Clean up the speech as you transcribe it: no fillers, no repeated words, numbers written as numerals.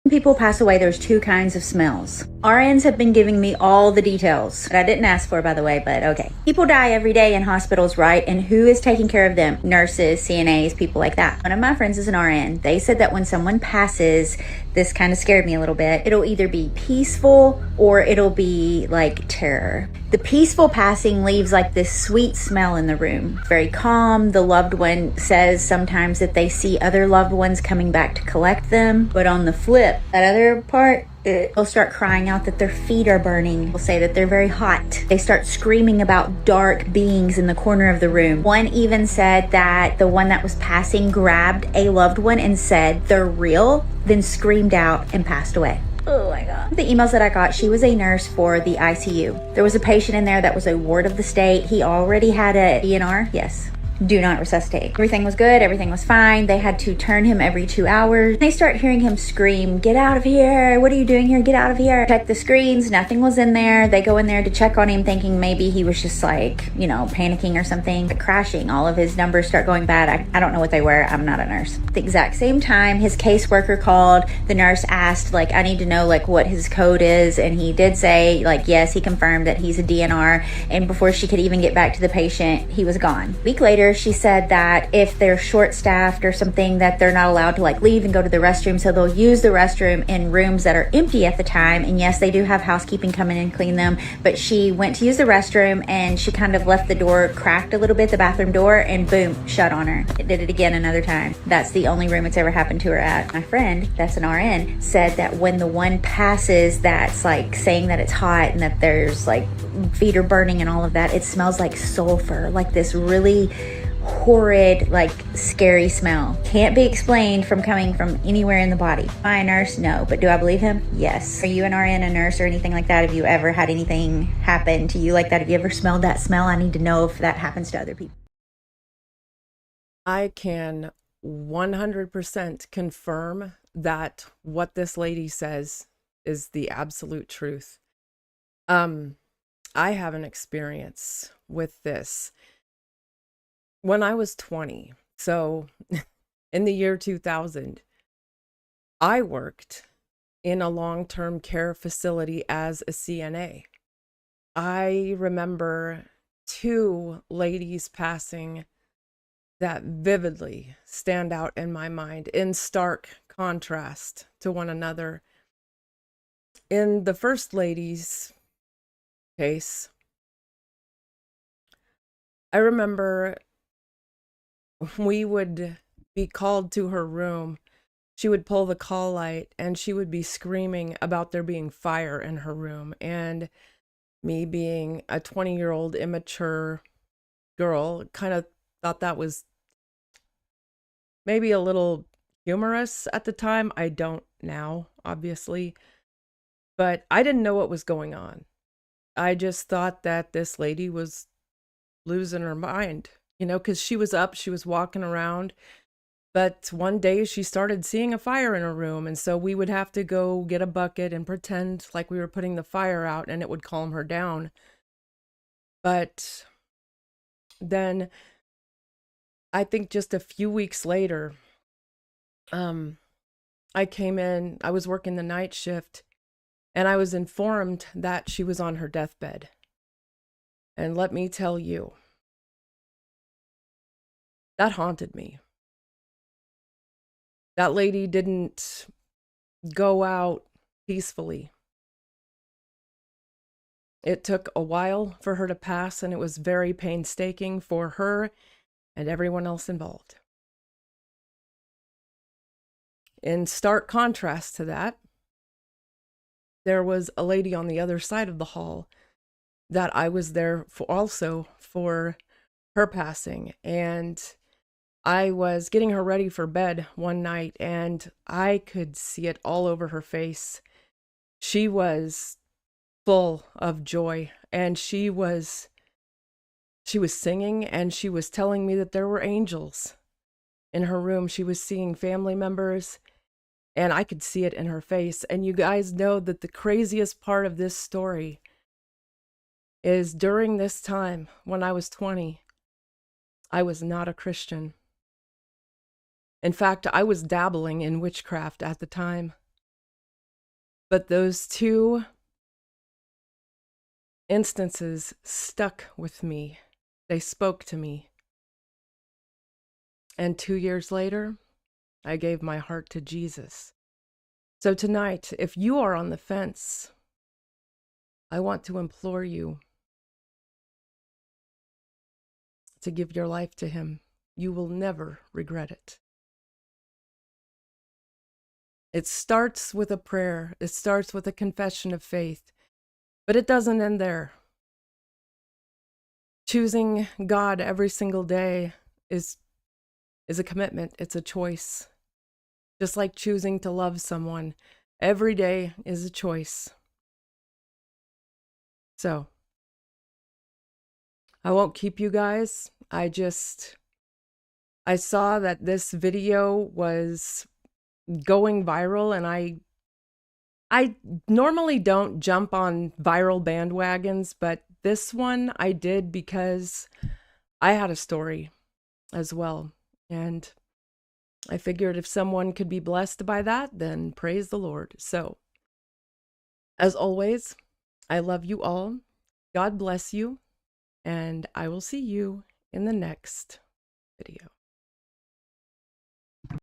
People pass away, there's two kinds of smells. RNs have been giving me all the details that I didn't ask for, by the way, but okay. People die every day in hospitals, right? And who is taking care of them? Nurses, CNAs, people like that. One of my friends is an RN. They said that when someone passes, this kind of scared me a little bit. It'll either be peaceful or it'll be like terror. The peaceful passing leaves like this sweet smell in the room. Very calm. The loved one says sometimes that they see other loved ones coming back to collect them. But on the flip, that other part, they'll start crying out that their feet are burning. They'll say that they're very hot. They start screaming about dark beings in the corner of the room. One even said that the one that was passing grabbed a loved one and said, "They're real," then screamed out and passed away. Oh my God. The emails that I got, she was a nurse for the ICU. There was a patient in there that was a ward of the state. He already had a DNR. Yes. Do not resuscitate. Everything was good. Everything was fine. They had to turn him every 2 hours. They start hearing him scream, "Get out of here. What are you doing here? Get out of here." Check the screens. Nothing was in there. They go in there to check on him thinking maybe he was just like, panicking or something, crashing. All of his numbers start going bad. I don't know what they were. I'm not a nurse. At the exact same time, his caseworker called. The nurse asked, I need to know, what his code is. And he did say, yes, he confirmed that he's a DNR. And before she could even get back to the patient, he was gone. A week later, she said that if they're short-staffed or something, that they're not allowed to leave and go to the restroom, so they'll use the restroom in rooms that are empty at the time. And yes, they do have housekeeping come in and clean them, but she went to use the restroom and she kind of left the door cracked a little bit, the bathroom door, and boom, shut on her. It did it again another time. That's the only room it's ever happened to her at. My friend, that's an RN, said that when the one passes that's saying that it's hot and that there's feet are burning and all of that, it smells like sulfur, this really horrid, scary smell. Can't be explained from coming from anywhere in the body. Am I a nurse? No. But do I believe him? Yes. Are you an RN, a nurse, or anything like that? Have you ever had anything happen to you like that? Have you ever smelled that smell? I need to know if that happens to other people. I can 100% confirm that what this lady says is the absolute truth. I have an experience with this. When I was 20, so in the year 2000, I worked in a long-term care facility as a CNA. I remember two ladies passing that vividly stand out in my mind in stark contrast to one another. In the first lady's case, I remember we would be called to her room. She would pull the call light and she would be screaming about there being fire in her room. And me being a 20-year-old immature girl, kind of thought that was maybe a little humorous at the time. I don't now, obviously. But I didn't know what was going on. I just thought that this lady was losing her mind, because she was up, she was walking around. But one day she started seeing a fire in her room. And so we would have to go get a bucket and pretend like we were putting the fire out, and it would calm her down. But then I think just a few weeks later, I came in, I was working the night shift, and I was informed that she was on her deathbed. And let me tell you, that haunted me. That lady didn't go out peacefully. It took a while for her to pass, and it was very painstaking for her and everyone else involved. In stark contrast to that, there was a lady on the other side of the hall that I was there for, also for her passing. And I was getting her ready for bed one night, and I could see it all over her face. She was full of joy, and she was singing, and she was telling me that there were angels in her room. She was seeing family members, and I could see it in her face. And you guys know that the craziest part of this story is during this time, when I was 20, I was not a Christian. In fact, I was dabbling in witchcraft at the time. But those two instances stuck with me. They spoke to me. And 2 years later, I gave my heart to Jesus. So tonight, if you are on the fence, I want to implore you to give your life to him. You will never regret it. It starts with a prayer. It starts with a confession of faith, but it doesn't end there. Choosing God every single day is a commitment. It's a choice. Just like choosing to love someone, every day is a choice. So, I won't keep you guys. I saw that this video was going viral, and I normally don't jump on viral bandwagons, but this one I did because I had a story as well. And I figured if someone could be blessed by that, then praise the Lord. So, as always, I love you all. God bless you. And I will see you in the next video.